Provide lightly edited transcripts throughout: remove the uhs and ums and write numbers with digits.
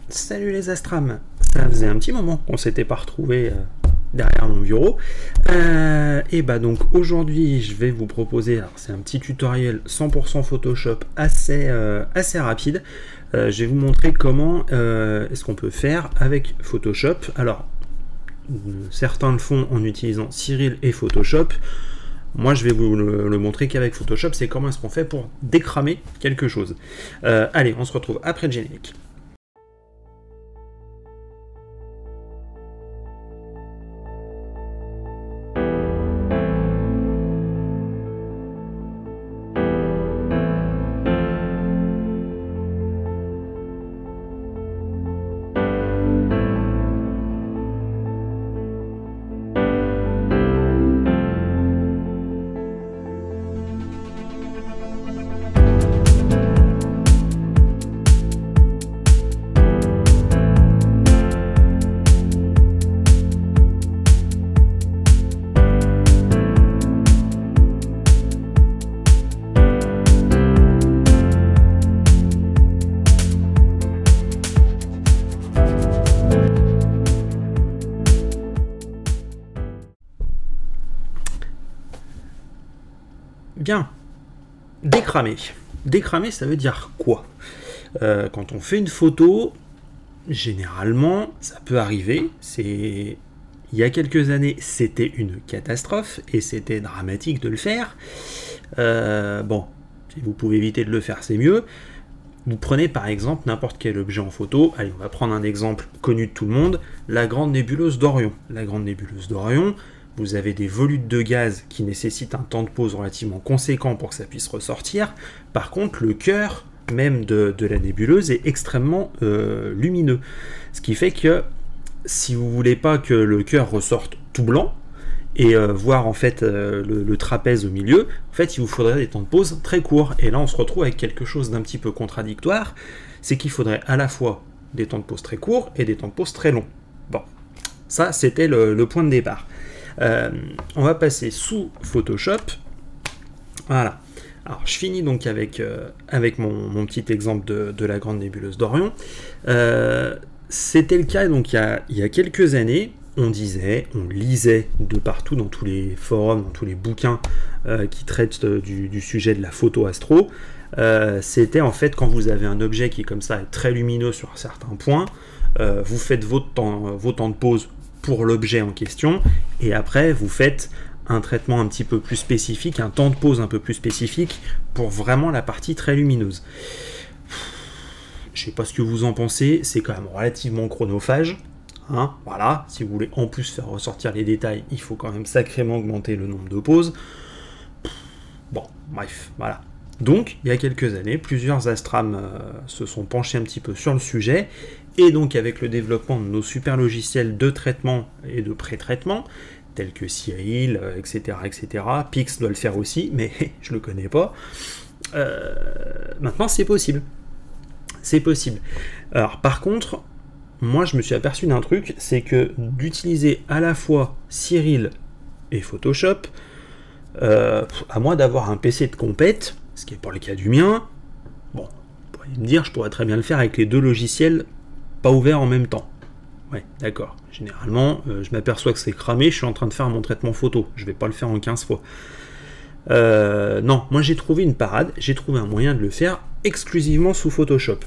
Salut les Astrams. Ça faisait un petit moment qu'on s'était pas retrouvés derrière mon bureau. Et bah donc aujourd'hui je vais vous proposer, alors c'est un petit tutoriel 100% Photoshop assez rapide. Je vais vous montrer comment est-ce qu'on peut faire avec Photoshop. Alors certains le font en utilisant Cyril et Photoshop. Moi, je vais vous le montrer qu'avec Photoshop, c'est comment est-ce qu'on fait pour décramer quelque chose. Allez, on se retrouve après le générique. Bien, décramer. Décramer, ça veut dire quoi? Quand on fait une photo, généralement, ça peut arriver. Il y a quelques années, c'était une catastrophe et c'était dramatique de le faire. Bon, si vous pouvez éviter de le faire, c'est mieux. Vous prenez par exemple n'importe quel objet en photo. Allez, on va prendre un exemple connu de tout le monde, la grande nébuleuse d'Orion. La grande nébuleuse d'Orion, vous avez des volutes de gaz qui nécessitent un temps de pause relativement conséquent pour que ça puisse ressortir. Par contre, le cœur même de la nébuleuse est extrêmement lumineux. Ce qui fait que si vous voulez pas que le cœur ressorte tout blanc, et voir en fait le trapèze au milieu, en fait il vous faudrait des temps de pause très courts. Et là on se retrouve avec quelque chose d'un petit peu contradictoire, c'est qu'il faudrait à la fois des temps de pause très courts et des temps de pause très longs. Bon, ça c'était le point de départ. On va passer sous Photoshop. Voilà. Alors je finis donc avec mon petit exemple de la grande nébuleuse d'Orion. C'était le cas donc il y a quelques années. On lisait de partout dans tous les forums, dans tous les bouquins qui traitent du sujet de la photo astro. C'était en fait quand vous avez un objet qui est comme ça, très lumineux sur certains points, vous faites vos temps de pause pour l'objet en question, et après vous faites un traitement un petit peu plus spécifique, un temps de pause un peu plus spécifique pour vraiment la partie très lumineuse. Je sais pas ce que vous en pensez, c'est quand même relativement chronophage. Hein, voilà, si vous voulez en plus faire ressortir les détails, il faut quand même sacrément augmenter le nombre de pauses. Bon, bref, voilà. Donc, il y a quelques années, plusieurs Astrams se sont penchés un petit peu sur le sujet, et donc avec le développement de nos super logiciels de traitement et de pré-traitement, tels que Cyril, etc., etc., Pix doit le faire aussi, mais je le connais pas, maintenant c'est possible. C'est possible. Alors, par contre, moi je me suis aperçu d'un truc, c'est que d'utiliser à la fois Cyril et Photoshop, à moins d'avoir un PC de compète, ce qui n'est pas le cas du mien, bon, vous pourriez me dire, je pourrais très bien le faire avec les deux logiciels pas ouverts en même temps. Ouais, d'accord. Généralement, je m'aperçois que c'est cramé, je suis en train de faire mon traitement photo, je vais pas le faire en 15 fois. Non, moi j'ai trouvé une parade, j'ai trouvé un moyen de le faire exclusivement sous Photoshop.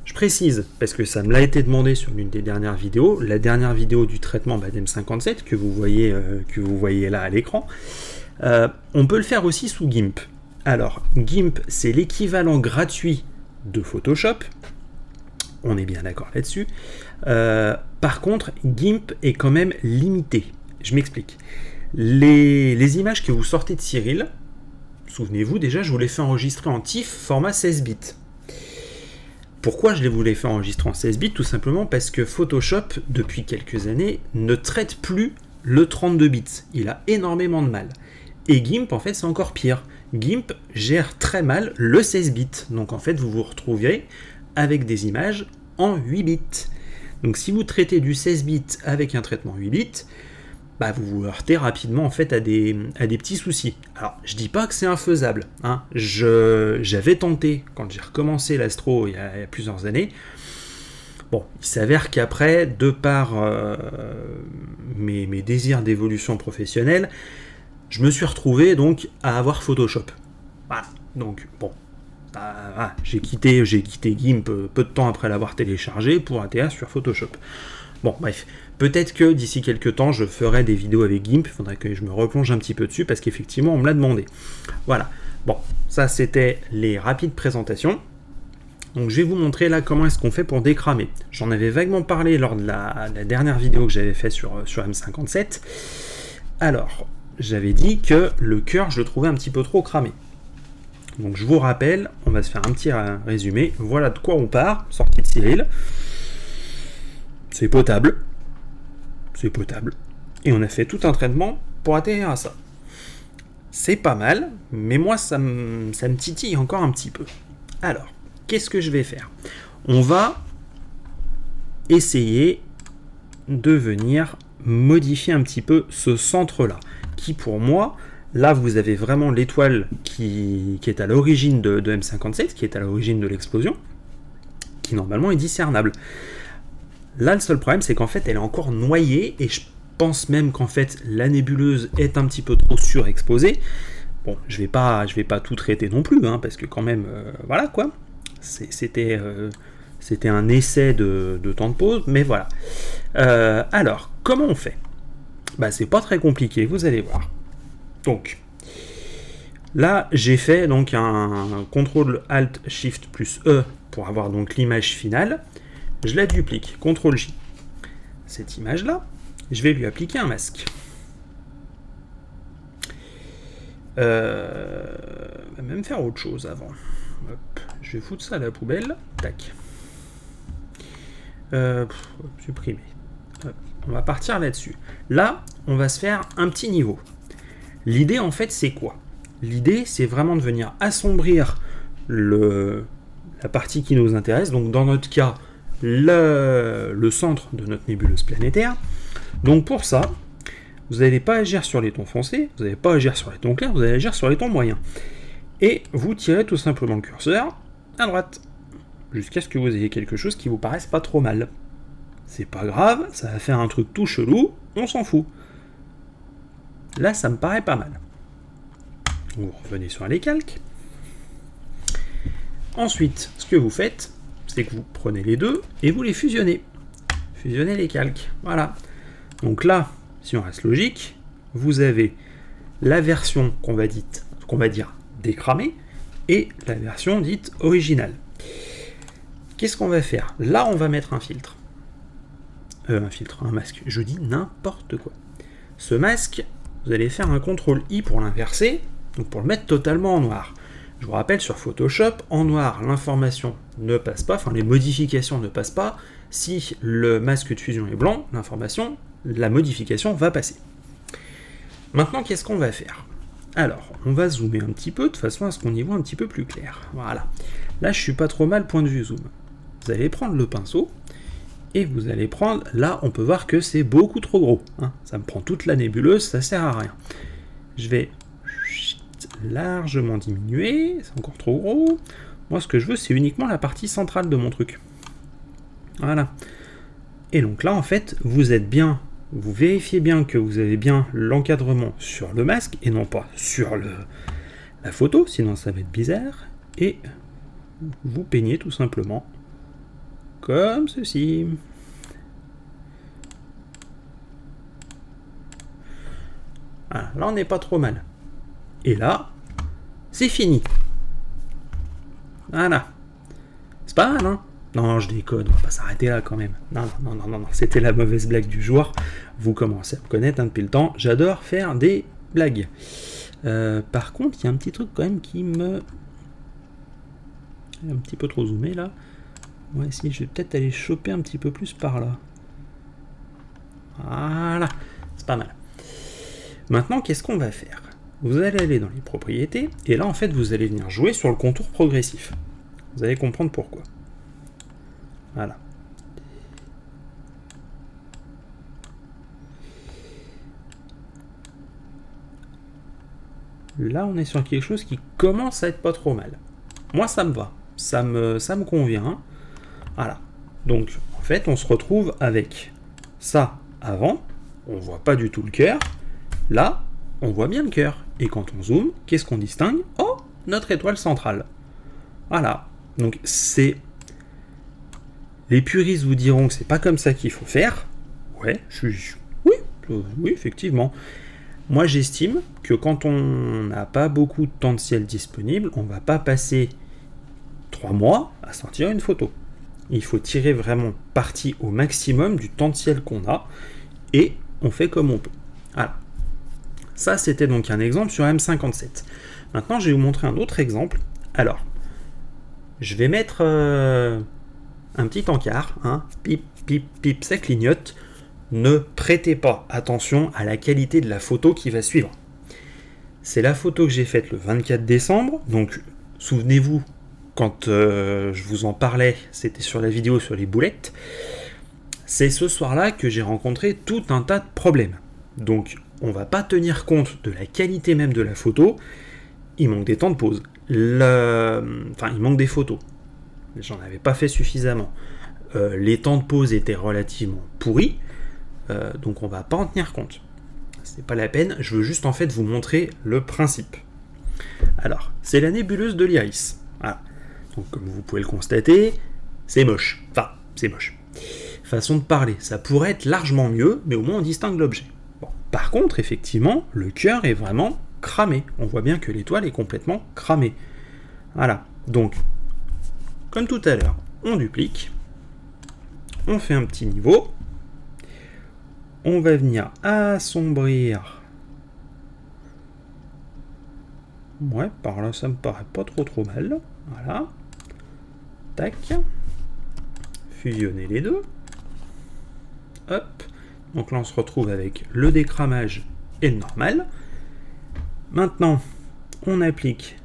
Je précise, parce que ça me l'a été demandé sur l'une des dernières vidéos, la dernière vidéo du traitement BADM57 que vous voyez là à l'écran, on peut le faire aussi sous GIMP. Alors, GIMP, c'est l'équivalent gratuit de Photoshop, on est bien d'accord là-dessus. Par contre, GIMP est quand même limité. Je m'explique. Les images que vous sortez de Cyril, souvenez-vous, déjà, je vous les fais enregistrer en TIFF format 16 bits. Pourquoi je les voulais faire enregistrer en 16 bits? Tout simplement parce que Photoshop, depuis quelques années, ne traite plus le 32 bits. Il a énormément de mal. Et GIMP, en fait, c'est encore pire. GIMP gère très mal le 16 bits. Donc, en fait, vous vous retrouverez avec des images en 8 bits. Donc, si vous traitez du 16 bits avec un traitement 8 bits, bah, vous vous heurtez rapidement en fait à des petits soucis. Alors, je dis pas que c'est infaisable, hein. J'avais tenté, quand j'ai recommencé l'astro il y a plusieurs années, Bon, il s'avère qu'après, de par mes désirs d'évolution professionnelle, je me suis retrouvé donc à avoir Photoshop. Voilà, donc bon, j'ai quitté GIMP peu de temps après l'avoir téléchargé pour atterrir sur Photoshop. Bon, bref, peut-être que d'ici quelques temps, je ferai des vidéos avec GIMP, il faudrait que je me replonge un petit peu dessus, parce qu'effectivement, on me l'a demandé. Voilà, bon, ça c'était les rapides présentations. Donc je vais vous montrer là comment est-ce qu'on fait pour décramer. J'en avais vaguement parlé lors de la dernière vidéo que j'avais fait sur M57. Alors, j'avais dit que le cœur, je le trouvais un petit peu trop cramé. Donc je vous rappelle, on va se faire un petit résumé. Voilà de quoi on part, sortie de Cyril. C'est potable. C'est potable. Et on a fait tout un traitement pour atterrir à ça. C'est pas mal, mais moi ça me titille encore un petit peu. Alors, qu'est-ce que je vais faire? On va essayer de venir modifier un petit peu ce centre-là, qui pour moi, là vous avez vraiment l'étoile qui est à l'origine de M57, qui est à l'origine de l'explosion, qui normalement est discernable. Là, le seul problème, c'est qu'en fait, elle est encore noyée, et je pense même qu'en fait, la nébuleuse est un petit peu trop surexposée. Bon, je vais pas tout traiter non plus, hein, parce que quand même, voilà quoi. C'était un essai de temps de pause, mais voilà. Alors, comment on fait? Bah, c'est pas très compliqué, vous allez voir. Donc, là, j'ai fait donc un CTRL ALT SHIFT plus E pour avoir donc l'image finale. Je la duplique, CTRL J. Cette image-là, je vais lui appliquer un masque. On va même faire autre chose avant. Hop, je vais foutre ça à la poubelle. Tac. Supprimer. Hop, on va partir là-dessus. Là, on va se faire un petit niveau. L'idée, en fait, c'est quoi? L'idée, c'est vraiment de venir assombrir la partie qui nous intéresse. Donc, dans notre cas, le centre de notre nébuleuse planétaire. Donc pour ça, vous n'allez pas agir sur les tons foncés, vous n'allez pas agir sur les tons clairs, vous allez agir sur les tons moyens. Et vous tirez tout simplement le curseur à droite, jusqu'à ce que vous ayez quelque chose qui vous paraisse pas trop mal. C'est pas grave, ça va faire un truc tout chelou, on s'en fout. Là, ça me paraît pas mal. Vous revenez sur les calques. Ensuite, ce que vous faites, c'est que vous prenez les deux et vous les fusionnez. Fusionnez les calques. Voilà. Donc là, si on reste logique, vous avez la version qu'on va dire décramée et la version dite originale. Qu'est-ce qu'on va faire? Là, on va mettre un filtre. Un masque. Je dis n'importe quoi. Ce masque, vous allez faire un CTRL-I pour l'inverser, donc pour le mettre totalement en noir. Je vous rappelle, sur Photoshop, en noir, l'information ne passe pas, enfin les modifications ne passent pas. Si le masque de fusion est blanc, la modification va passer. Maintenant, qu'est-ce qu'on va faire? Alors, on va zoomer un petit peu, de façon à ce qu'on y voit un petit peu plus clair. Voilà. Là, je suis pas trop mal point de vue zoom. Vous allez prendre le pinceau, et vous allez prendre... Là, on peut voir que c'est beaucoup trop gros. Hein. Ça me prend toute la nébuleuse, ça sert à rien. Je vais... largement diminué, c'est encore trop gros. Moi, ce que je veux, c'est uniquement la partie centrale de mon truc. Voilà. Et donc là, en fait, vous vérifiez bien que vous avez bien l'encadrement sur le masque et non pas sur la photo, sinon ça va être bizarre. Et vous peignez tout simplement comme ceci. Voilà, là, on n'est pas trop mal. Et là, c'est fini. Voilà. C'est pas mal, hein? Non, je déconne, on va pas s'arrêter là quand même. Non, c'était la mauvaise blague du jour. Vous commencez à me connaître depuis le temps. J'adore faire des blagues. Par contre, il y a un petit truc quand même qui me... Un petit peu trop zoomé là. Ouais, si, je vais peut-être aller choper un petit peu plus par là. Voilà. C'est pas mal. Maintenant, qu'est-ce qu'on va faire? Vous allez aller dans les propriétés, et là, en fait, vous allez venir jouer sur le contour progressif. Vous allez comprendre pourquoi. Voilà. Là, on est sur quelque chose qui commence à être pas trop mal. Moi, ça me va. Ça me convient. Voilà. Donc en fait on se retrouve avec ça avant, on voit pas du tout le cœur, là on voit bien le cœur, et quand on zoome, qu'est-ce qu'on distingue? Oh, notre étoile centrale. Voilà, donc c'est... Les puristes vous diront que c'est pas comme ça qu'il faut faire. Ouais, oui, effectivement. Moi j'estime que quand on n'a pas beaucoup de temps de ciel disponible, on va pas passer 3 mois à sortir une photo. Il faut tirer vraiment parti au maximum du temps de ciel qu'on a, et on fait comme on peut. Voilà. Ça, c'était donc un exemple sur M57. Maintenant, je vais vous montrer un autre exemple. Alors, je vais mettre un petit encart, hein, pip, pip, pip, ça clignote. Ne prêtez pas attention à la qualité de la photo qui va suivre. C'est la photo que j'ai faite le 24 décembre, donc souvenez-vous, quand je vous en parlais, c'était sur la vidéo sur les boulettes, c'est ce soir-là que j'ai rencontré tout un tas de problèmes. Donc, on va pas tenir compte de la qualité même de la photo, il manque des temps de pause. Enfin, il manque des photos. J'en avais pas fait suffisamment. Les temps de pause étaient relativement pourris, donc on va pas en tenir compte. C'est pas la peine, je veux juste en fait vous montrer le principe. Alors, c'est la nébuleuse de l'Iris. Voilà. Donc comme vous pouvez le constater, c'est moche. Enfin, c'est moche. Façon de parler, ça pourrait être largement mieux, mais au moins on distingue l'objet. Bon. Par contre, effectivement, le cœur est vraiment cramé. On voit bien que l'étoile est complètement cramée. Voilà. Donc, comme tout à l'heure, on duplique, on fait un petit niveau, on va venir assombrir. Ouais, par là, ça me paraît pas trop mal. Voilà. Tac. Fusionner les deux. Hop. Donc là, on se retrouve avec le décramage et le normal. Maintenant, on applique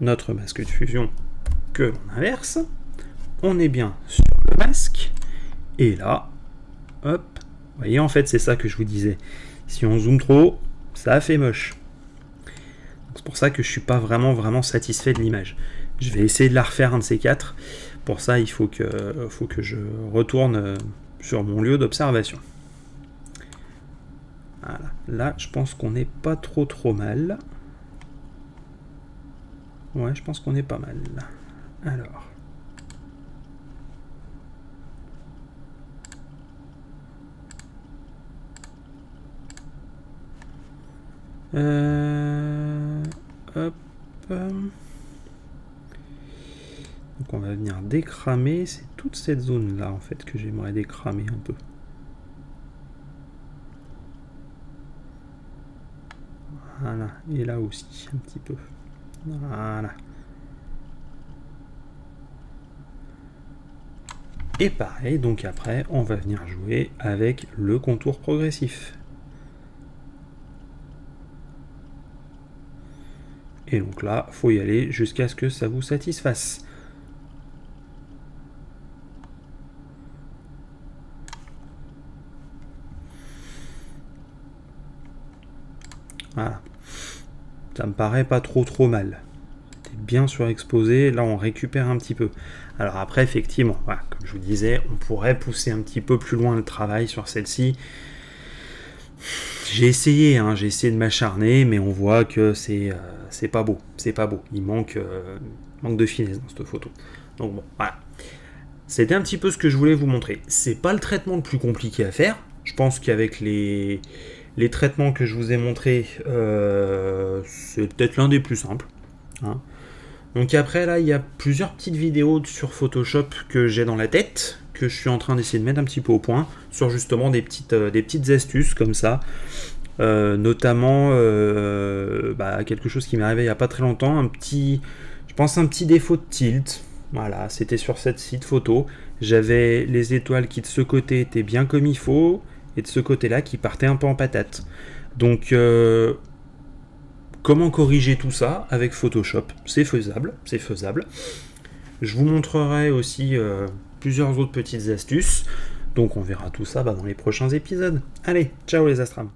notre masque de fusion que l'on inverse. On est bien sur le masque. Et là, hop. Vous voyez, en fait, c'est ça que je vous disais. Si on zoome trop, ça fait moche. C'est pour ça que je ne suis pas vraiment satisfait de l'image. Je vais essayer de la refaire un de ces quatre. Pour ça, il faut que je retourne sur mon lieu d'observation. Voilà. Là, je pense qu'on n'est pas trop mal. Ouais, je pense qu'on est pas mal. Alors. Hop. Donc on va venir décramer. C'est toute cette zone là en fait que j'aimerais décramer un peu. Voilà. Et là aussi un petit peu. Voilà. Et pareil, donc après on va venir jouer avec le contour progressif. Et donc là, il faut y aller jusqu'à ce que ça vous satisfasse. Voilà. Ça me paraît pas trop mal. C'était bien surexposé. Là, on récupère un petit peu. Alors après, effectivement, voilà, comme je vous disais, on pourrait pousser un petit peu plus loin le travail sur celle-ci. J'ai essayé de m'acharner, mais on voit que c'est pas beau, il manque de finesse dans cette photo. Donc bon, voilà. C'était un petit peu ce que je voulais vous montrer. C'est pas le traitement le plus compliqué à faire. Je pense qu'avec les traitements que je vous ai montrés, c'est peut-être l'un des plus simples. Hein. Donc après, là, il y a plusieurs petites vidéos sur Photoshop que j'ai dans la tête, que je suis en train d'essayer de mettre un petit peu au point, sur justement des petites astuces comme ça. Notamment quelque chose qui m'est arrivé il n'y a pas très longtemps, je pense un petit défaut de tilt. Voilà, c'était sur cette site photo. J'avais les étoiles qui de ce côté étaient bien comme il faut, et de ce côté-là qui partaient un peu en patate. Donc, comment corriger tout ça avec Photoshop? C'est faisable. Je vous montrerai aussi plusieurs autres petites astuces. Donc on verra tout ça dans les prochains épisodes. Allez, ciao les astrams.